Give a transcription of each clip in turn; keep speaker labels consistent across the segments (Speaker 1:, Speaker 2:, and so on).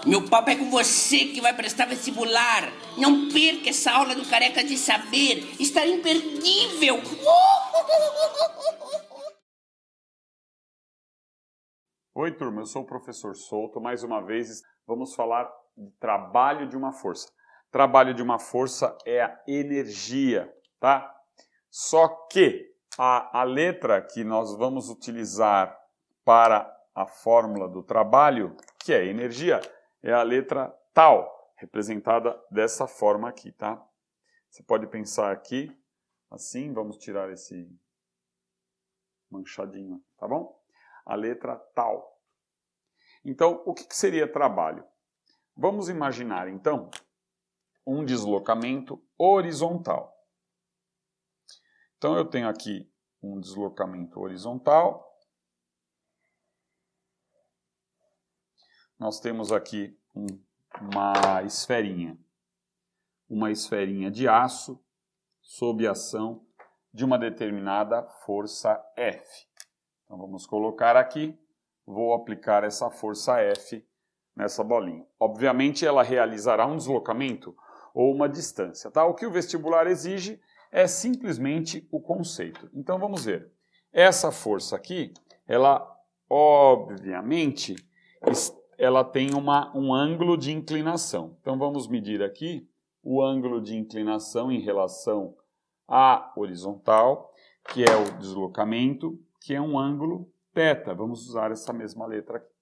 Speaker 1: Meu papo é com você que vai prestar vestibular. Não perca essa aula do Careca de Saber. Está imperdível.
Speaker 2: Oi, turma, eu sou o professor Souto. Mais uma vez, vamos falar de trabalho de uma força. Trabalho de uma força é a energia, tá? Só que a letra que nós vamos utilizar para a fórmula do trabalho, que é energia, é a letra tal, representada dessa forma aqui, tá? Você pode pensar aqui, assim, vamos tirar esse manchadinho, tá bom? A letra tal. Então, o que seria trabalho? Vamos imaginar, então, um deslocamento horizontal. Então, eu tenho aqui um deslocamento horizontal. Nós temos aqui uma esferinha de aço sob ação de uma determinada força F. Então, vamos colocar aqui, vou aplicar essa força F nessa bolinha. Obviamente, ela realizará um deslocamento ou uma distância, tá? O que o vestibular exige é simplesmente o conceito. Então, vamos ver. Essa força aqui, ela, obviamente, ela tem um ângulo de inclinação. Então, vamos medir aqui o ângulo de inclinação em relação à horizontal, que é o deslocamento, que é um ângulo θ. Vamos usar essa mesma letra aqui.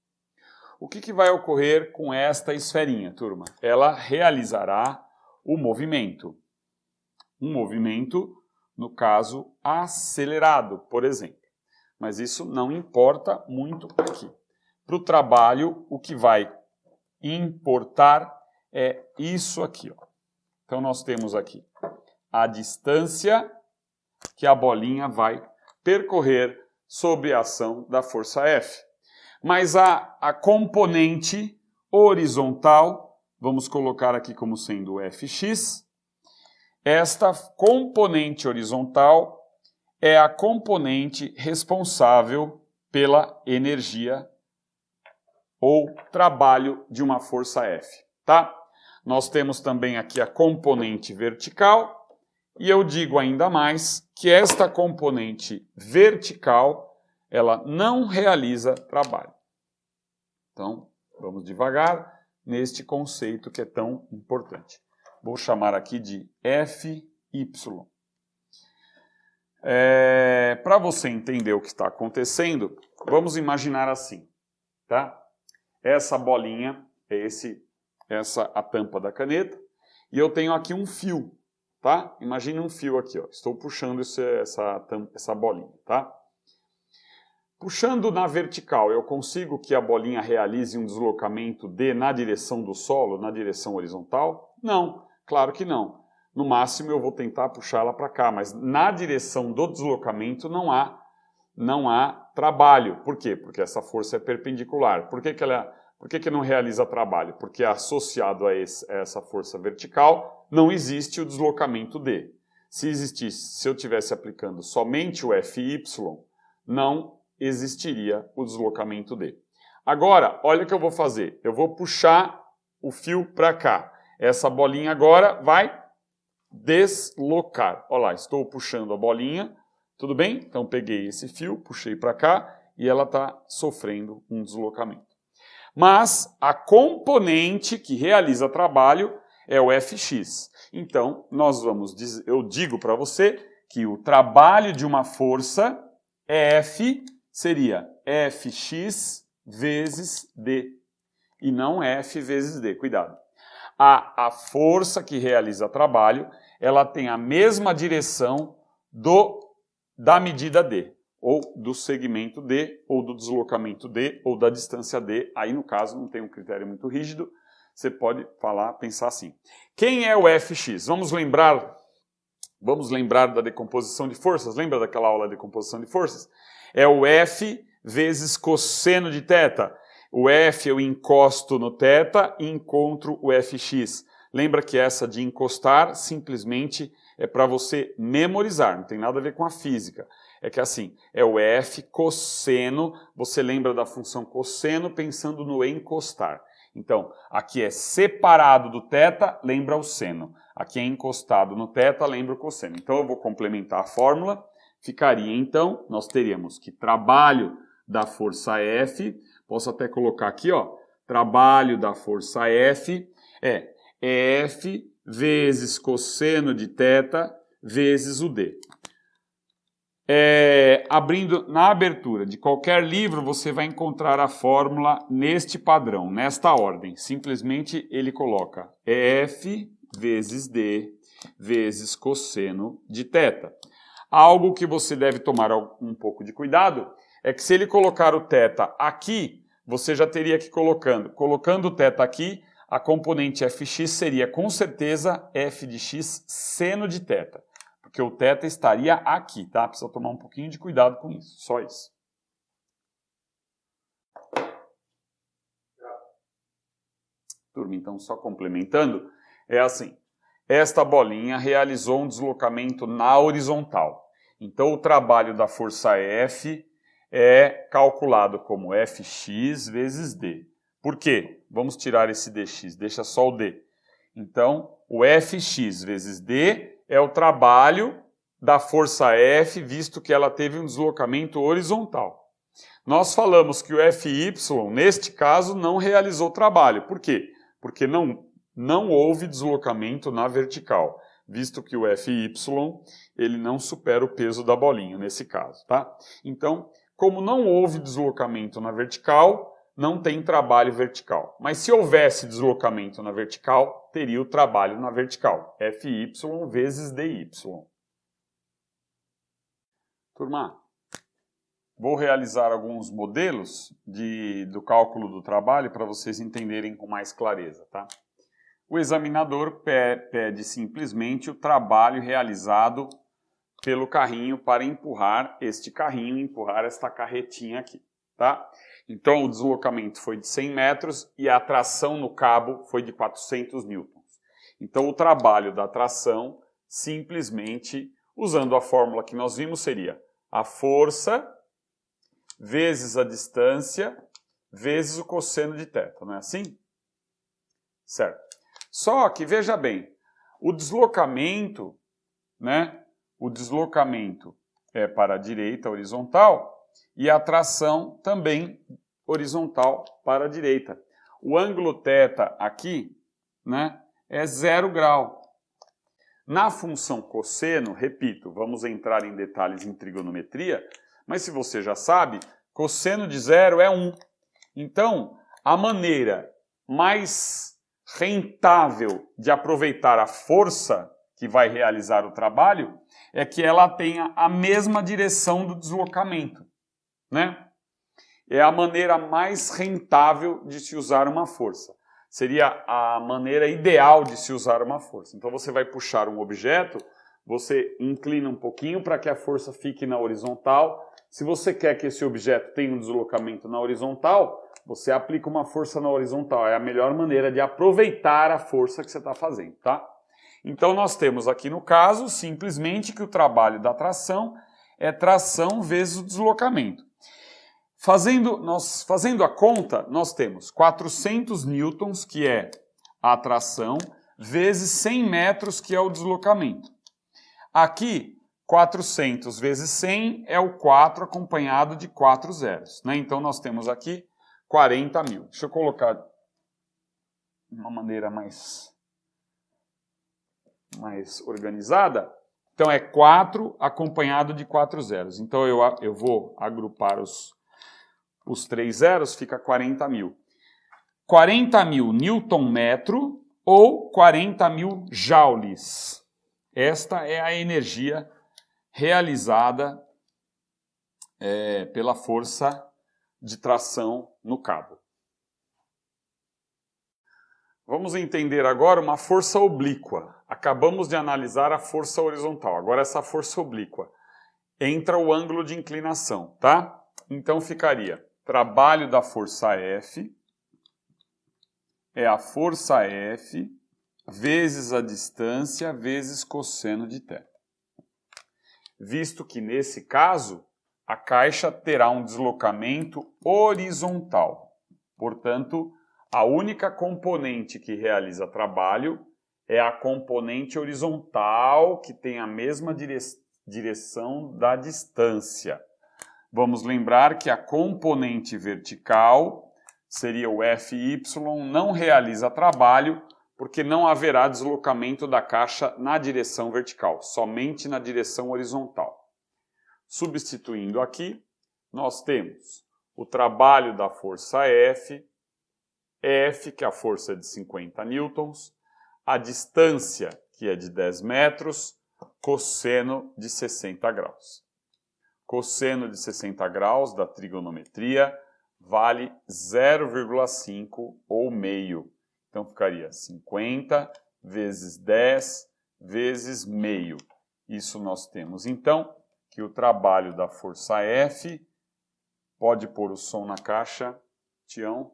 Speaker 2: O que vai ocorrer com esta esferinha, turma? Ela realizará o movimento. Um movimento, no caso, acelerado, por exemplo. Mas isso não importa muito aqui. Para o trabalho, o que vai importar é isso aqui, ó. Então, nós temos aqui a distância que a bolinha vai percorrer sob a ação da força F. Mas a componente horizontal, vamos colocar aqui como sendo o Fx, esta componente horizontal é a componente responsável pela energia ou trabalho de uma força F, tá? Nós temos também aqui a componente vertical, e eu digo ainda mais que esta componente vertical, ela não realiza trabalho. Então, vamos devagar neste conceito que é tão importante. Vou chamar aqui de Fy. Para você entender o que está acontecendo, vamos imaginar assim, tá? Essa bolinha é a tampa da caneta, e eu tenho aqui um fio. Tá? Imagine um fio aqui, ó. Estou puxando essa bolinha, tá? Puxando na vertical, eu consigo que a bolinha realize um deslocamento na direção do solo, na direção horizontal? Não, claro que não. No máximo eu vou tentar puxá-la para cá, mas na direção do deslocamento não há trabalho. Por quê? Porque essa força é perpendicular. Por que não realiza trabalho? Porque associado a essa força vertical não existe o deslocamento D. Se existisse, se eu estivesse aplicando somente o Fy, não existiria o deslocamento D. Agora, olha o que eu vou fazer. Eu vou puxar o fio para cá. Essa bolinha agora vai deslocar. Olha lá, estou puxando a bolinha. Tudo bem? Então peguei esse fio, puxei para cá e ela está sofrendo um deslocamento. Mas a componente que realiza trabalho é o Fx. Então, eu digo para você que o trabalho de uma força F seria Fx vezes D. E não F vezes D, cuidado. A força que realiza trabalho, ela tem a mesma direção da medida D, ou do segmento D, ou do deslocamento D, ou da distância D. Aí, no caso, não tem um critério muito rígido. Você pode pensar assim. Quem é o Fx? Vamos lembrar da decomposição de forças? Lembra daquela aula de decomposição de forças? É o F vezes cosseno de θ. O F eu encosto no θ e encontro o Fx. Lembra que essa de encostar simplesmente é para você memorizar, não tem nada a ver com a física. É que assim, é o F cosseno, você lembra da função cosseno pensando no encostar. Então, aqui é separado do θ, lembra o seno. Aqui é encostado no θ, lembra o cosseno. Então, eu vou complementar a fórmula. Ficaria, então, nós teríamos que trabalho da força F, posso até colocar aqui, ó, trabalho da força F é F vezes cosseno de θ vezes o D. Abrindo na abertura de qualquer livro, você vai encontrar a fórmula neste padrão, nesta ordem. Simplesmente ele coloca F vezes D vezes cosseno de θ. Algo que você deve tomar um pouco de cuidado é que se ele colocar o θ aqui, você já teria que colocando o θ aqui, a componente fx seria com certeza f de x seno de θ. Porque o θ estaria aqui, tá? Precisa tomar um pouquinho de cuidado com isso, só isso. Turma, então só complementando, é assim. Esta bolinha realizou um deslocamento na horizontal. Então o trabalho da força F é calculado como Fx vezes D. Por quê? Vamos tirar esse dx, deixa só o D. Então o Fx vezes D é o trabalho da força F, visto que ela teve um deslocamento horizontal. Nós falamos que o Fy, neste caso, não realizou trabalho. Por quê? Porque não houve deslocamento na vertical, visto que o Fy ele não supera o peso da bolinha nesse caso, tá? Então, como não houve deslocamento na vertical, não tem trabalho vertical. Mas se houvesse deslocamento na vertical, teria o trabalho na vertical, Fy vezes Dy. Turma, vou realizar alguns modelos do cálculo do trabalho para vocês entenderem com mais clareza, tá? O examinador pede simplesmente o trabalho realizado pelo carrinho para empurrar este carrinho, empurrar esta carretinha aqui, tá? Então o deslocamento foi de 100 metros e a tração no cabo foi de 400 newtons. Então o trabalho da tração, simplesmente, usando a fórmula que nós vimos, seria a força vezes a distância vezes o cosseno de θ, não é assim? Certo. Só que, veja bem, o deslocamento, né? O deslocamento é para a direita horizontal e a tração também horizontal para a direita. O ângulo θ aqui, né, é 0 grau. Na função cosseno, repito, vamos entrar em detalhes em trigonometria, mas se você já sabe, cosseno de 0 é 1. Então, a maneira mais rentável de aproveitar a força que vai realizar o trabalho é que ela tenha a mesma direção do deslocamento, né? É a maneira mais rentável de se usar uma força. Seria a maneira ideal de se usar uma força. Então você vai puxar um objeto, você inclina um pouquinho para que a força fique na horizontal. Se você quer que esse objeto tenha um deslocamento na horizontal, você aplica uma força na horizontal. É a melhor maneira de aproveitar a força que você está fazendo, tá? Então nós temos aqui no caso, simplesmente que o trabalho da tração é tração vezes o deslocamento. Fazendo a conta, nós temos 400 newtons, que é a tração, vezes 100 metros, que é o deslocamento. Aqui, 400 vezes 100 é o 4 acompanhado de 4 zeros, né? Então nós temos aqui 40 mil. Deixa eu colocar de uma maneira mais organizada. Então é 4 acompanhado de 4 zeros. Então eu vou agrupar os 3 zeros, fica 40 mil. 40 mil Newton-metro ou 40 mil joules. Esta é a energia realizada pela força de tração no cabo. Vamos entender agora uma força oblíqua. Acabamos de analisar a força horizontal. Agora essa força oblíqua. Entra o ângulo de inclinação, tá? Então ficaria trabalho da força F é a força F vezes a distância vezes cosseno de θ. Visto que nesse caso a caixa terá um deslocamento horizontal. Portanto, A única componente que realiza trabalho é a componente horizontal, que tem a mesma direção da distância. Vamos lembrar que a componente vertical seria o FY, não realiza trabalho, porque não haverá deslocamento da caixa na direção vertical, somente na direção horizontal. Substituindo aqui, nós temos o trabalho da força F, que é a força de 50 newtons, a distância, que é de 10 metros, cosseno de 60 graus. Cosseno de 60 graus da trigonometria vale 0,5 ou meio. Então ficaria 50 vezes 10 vezes meio. Isso nós temos então que o trabalho da força F, pode pôr o som na caixa, Tião,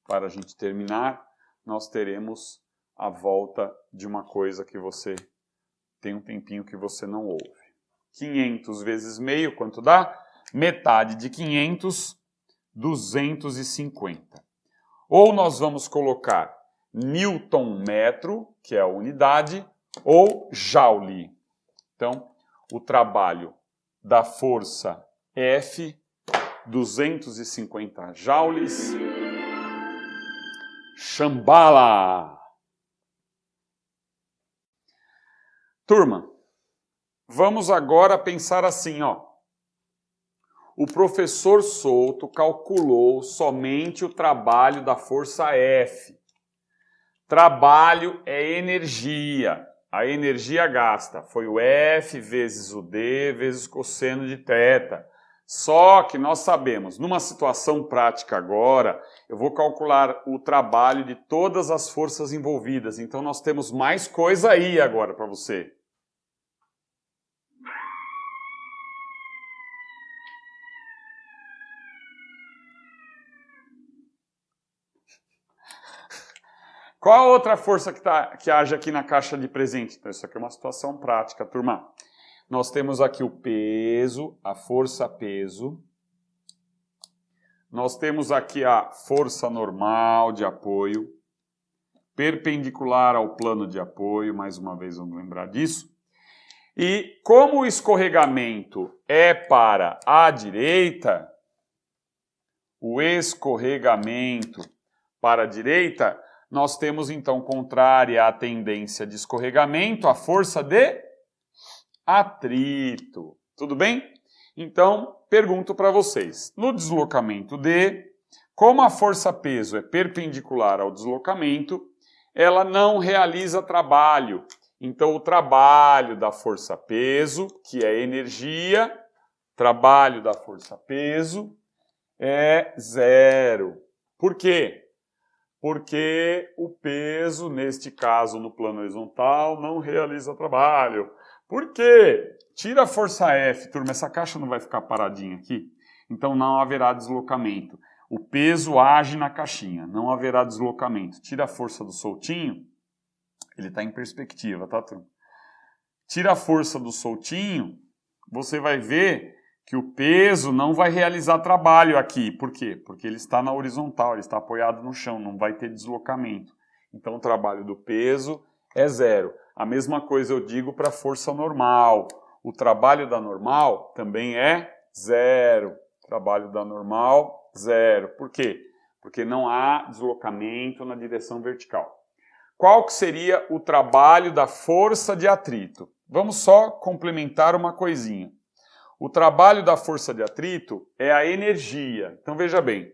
Speaker 2: para a gente terminar, nós teremos a volta de uma coisa que você tem um tempinho que você não ouve. 500 vezes meio, quanto dá? Metade de 500, 250. Ou nós vamos colocar Newton metro, que é a unidade, ou Joule. Então, o trabalho da força F, 250 joules. Shambhala! Turma, vamos agora pensar assim, ó. O professor Souto calculou somente o trabalho da força F. Trabalho é energia. A energia gasta foi o F vezes o D vezes cosseno de θ. Só que nós sabemos, numa situação prática agora, eu vou calcular o trabalho de todas as forças envolvidas. Então nós temos mais coisa aí agora para você. Qual a outra força que age aqui na caixa de presente? Então, isso aqui é uma situação prática, turma. Nós temos aqui o peso, a força-peso. Nós temos aqui a força normal de apoio, perpendicular ao plano de apoio, mais uma vez vamos lembrar disso. E como o escorregamento é para a direita, o escorregamento para a direita, nós temos então contrária à tendência de escorregamento, a força de atrito. Tudo bem? Então, pergunto para vocês. No deslocamento D, como a força-peso é perpendicular ao deslocamento, ela não realiza trabalho. Então, o trabalho da força-peso, que é energia, trabalho da força-peso é zero. Por quê? Porque o peso, neste caso no plano horizontal, não realiza trabalho. Por quê? Tira a força F, turma, essa caixa não vai ficar paradinha aqui, então não haverá deslocamento. O peso age na caixinha, não haverá deslocamento. Tira a força do soltinho, ele está em perspectiva, tá, turma? Tira a força do soltinho, você vai ver que o peso não vai realizar trabalho aqui. Por quê? Porque ele está na horizontal, ele está apoiado no chão, não vai ter deslocamento. Então o trabalho do peso é zero. A mesma coisa eu digo para a força normal. O trabalho da normal também é zero. Trabalho da normal, zero. Por quê? Porque não há deslocamento na direção vertical. Qual que seria o trabalho da força de atrito? Vamos só complementar uma coisinha. O trabalho da força de atrito é a energia. Então veja bem,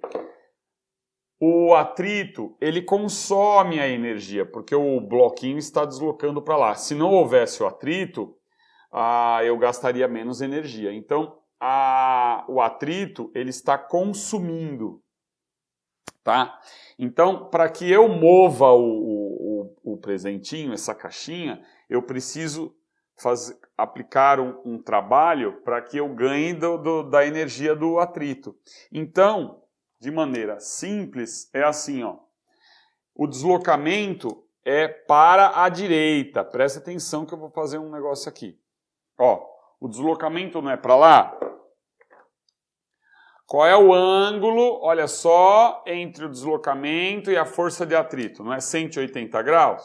Speaker 2: o atrito ele consome a energia, porque o bloquinho está deslocando para lá. Se não houvesse o atrito, eu gastaria menos energia. Então o atrito ele está consumindo. Tá? Então, para que eu mova o presentinho, essa caixinha, eu preciso aplicar um trabalho para que eu ganhe da energia do atrito. Então, de maneira simples, é assim, ó. O deslocamento é para a direita. Presta atenção que eu vou fazer um negócio aqui. Ó, o deslocamento não é para lá? Qual é o ângulo, olha só, entre o deslocamento e a força de atrito? Não é 180 graus?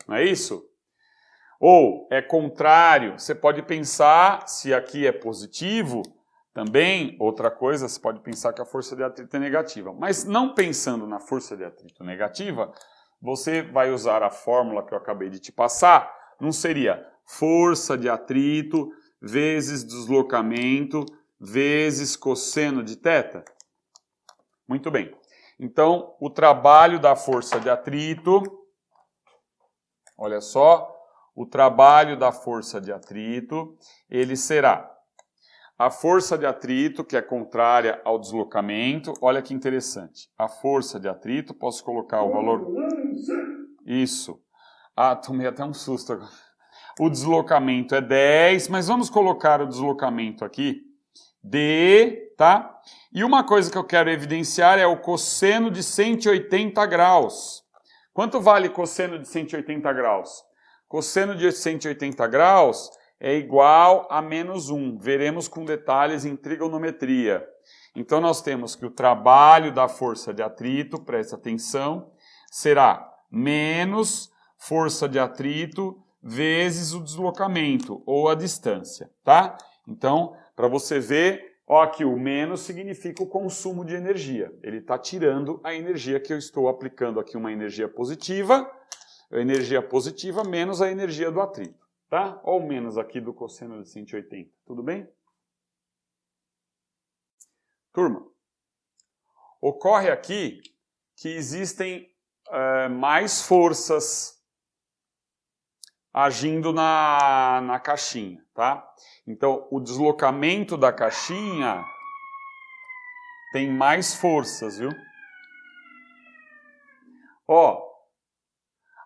Speaker 2: Não é isso? Ou é contrário, você pode pensar, se aqui é positivo, também, outra coisa, você pode pensar que a força de atrito é negativa. Mas não pensando na força de atrito negativa, você vai usar a fórmula que eu acabei de te passar, não seria força de atrito vezes deslocamento vezes cosseno de θ? Muito bem. Então, o trabalho da força de atrito, olha só, o trabalho da força de atrito, ele será a força de atrito, que é contrária ao deslocamento, olha que interessante. A força de atrito, posso colocar o valor... Isso. Ah, tomei até um susto agora. O deslocamento é 10, mas vamos colocar o deslocamento aqui, D, tá? E uma coisa que eu quero evidenciar é o cosseno de 180 graus. Quanto vale cosseno de 180 graus? Cosseno de 180 graus é igual a menos 1. Veremos com detalhes em trigonometria. Então nós temos que o trabalho da força de atrito, presta atenção, será menos força de atrito vezes o deslocamento ou a distância, tá? Então, para você ver, ó, que o menos significa o consumo de energia. Ele está tirando a energia que eu estou aplicando aqui, uma energia positiva menos a energia do atrito, tá? Ó o menos aqui do cosseno de 180, tudo bem? Turma, ocorre aqui que existem mais forças agindo na caixinha, tá? Então, o deslocamento da caixinha tem mais forças, viu? Ó,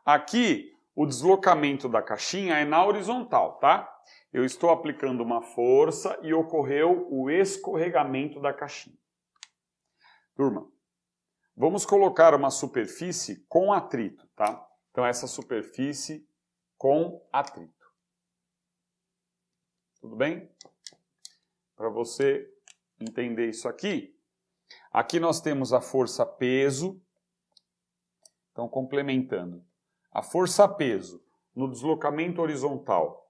Speaker 2: aqui o deslocamento da caixinha é na horizontal, tá? Eu estou aplicando uma força e ocorreu o escorregamento da caixinha. Turma, vamos colocar uma superfície com atrito, tá? Então, essa superfície com atrito. Tudo bem? Para você entender isso aqui, aqui nós temos a força peso. Então, complementando. A força peso no deslocamento horizontal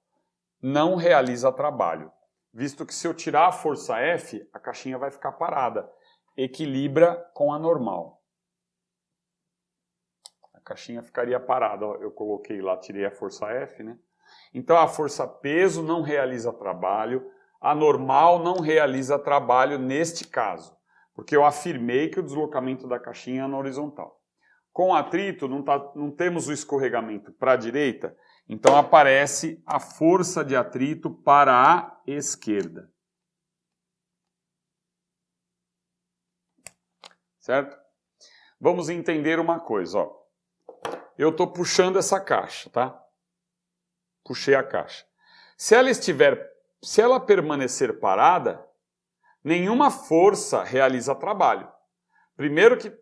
Speaker 2: não realiza trabalho, visto que se eu tirar a força F, a caixinha vai ficar parada. Equilibra com a normal. A caixinha ficaria parada. Eu coloquei lá, tirei a força F, né? Então a força peso não realiza trabalho, a normal não realiza trabalho neste caso, porque eu afirmei que o deslocamento da caixinha é na horizontal. Com atrito não temos o escorregamento para a direita, então aparece a força de atrito para a esquerda. Certo? Vamos entender uma coisa, ó. Eu estou puxando essa caixa, tá? Puxei a caixa. Se ela permanecer parada, nenhuma força realiza trabalho. Primeiro que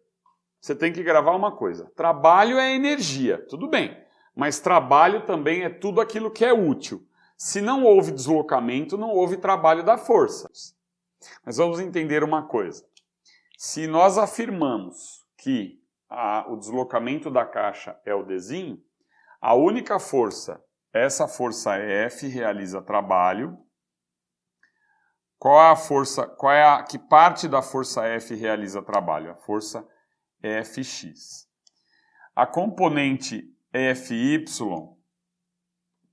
Speaker 2: você tem que gravar uma coisa. Trabalho é energia, tudo bem. Mas trabalho também é tudo aquilo que é útil. Se não houve deslocamento, não houve trabalho da força. Mas vamos entender uma coisa. Se nós afirmamos que o deslocamento da caixa é o Dzinho, a única força, essa força F, realiza trabalho. Que parte da força F realiza trabalho? A força Fx. A componente Fy,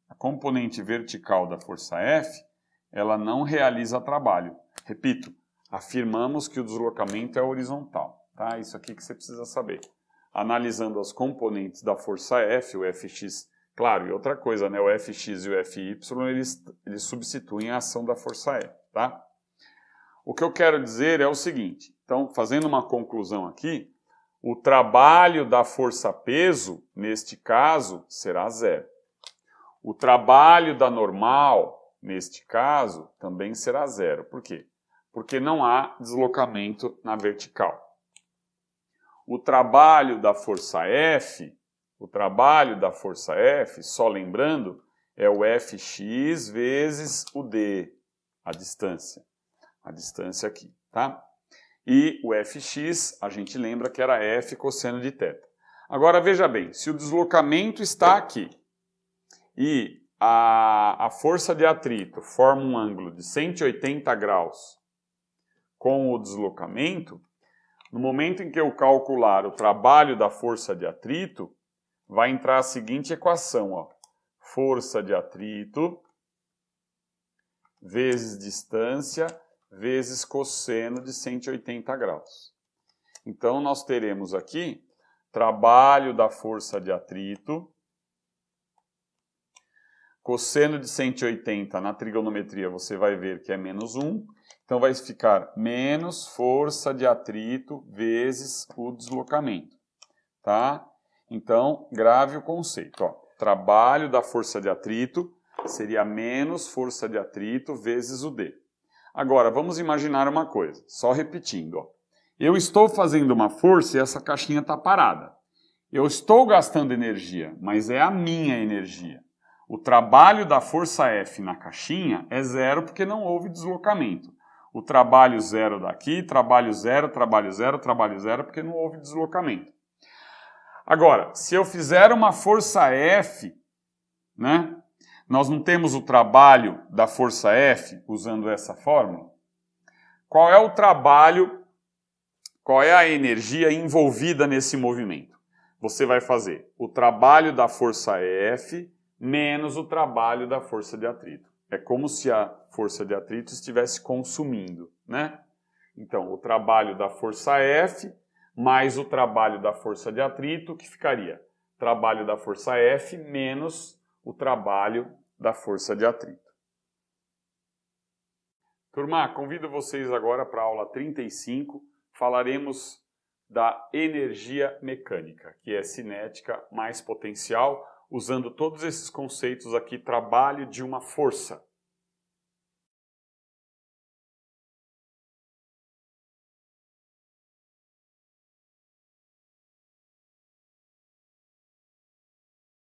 Speaker 2: a componente vertical da força F, ela não realiza trabalho. Repito, afirmamos que o deslocamento é horizontal. Tá? Isso aqui que você precisa saber. Analisando as componentes da força F, o Fx, claro, e outra coisa, né? O Fx e o Fy, eles substituem a ação da força F. Tá? O que eu quero dizer é o seguinte, então, fazendo uma conclusão aqui, o trabalho da força-peso, neste caso, será zero. O trabalho da normal, neste caso, também será zero. Por quê? Porque não há deslocamento na vertical. O trabalho da força F, só lembrando, é o Fx vezes o D, a distância aqui. tá? E o Fx, a gente lembra que era F cosseno de θ. Agora veja bem, se o deslocamento está aqui e a força de atrito forma um ângulo de 180 graus com o deslocamento, no momento em que eu calcular o trabalho da força de atrito, vai entrar a seguinte equação, ó. Força de atrito vezes distância vezes cosseno de 180 graus. Então, nós teremos aqui trabalho da força de atrito, cosseno de 180 na trigonometria você vai ver que é menos 1, então vai ficar menos força de atrito vezes o deslocamento, tá? Então, grave o conceito, ó. Trabalho da força de atrito seria menos força de atrito vezes o D. Agora, vamos imaginar uma coisa, só repetindo, ó. Eu estou fazendo uma força e essa caixinha está parada. Eu estou gastando energia, mas é a minha energia. O trabalho da força F na caixinha é zero porque não houve deslocamento. O trabalho zero daqui, trabalho zero, trabalho zero, trabalho zero, porque não houve deslocamento. Agora, se eu fizer uma força F, né, nós não temos o trabalho da força F usando essa fórmula? Qual é o trabalho, qual é a energia envolvida nesse movimento? Você vai fazer o trabalho da força F menos o trabalho da força de atrito. É como se a força de atrito estivesse consumindo, né? Então, o trabalho da força F mais o trabalho da força de atrito, que ficaria trabalho da força F menos o trabalho da força de atrito. Turma, convido vocês agora para a aula 35. Falaremos da energia mecânica, que é cinética mais potencial, usando todos esses conceitos aqui, trabalho de uma força.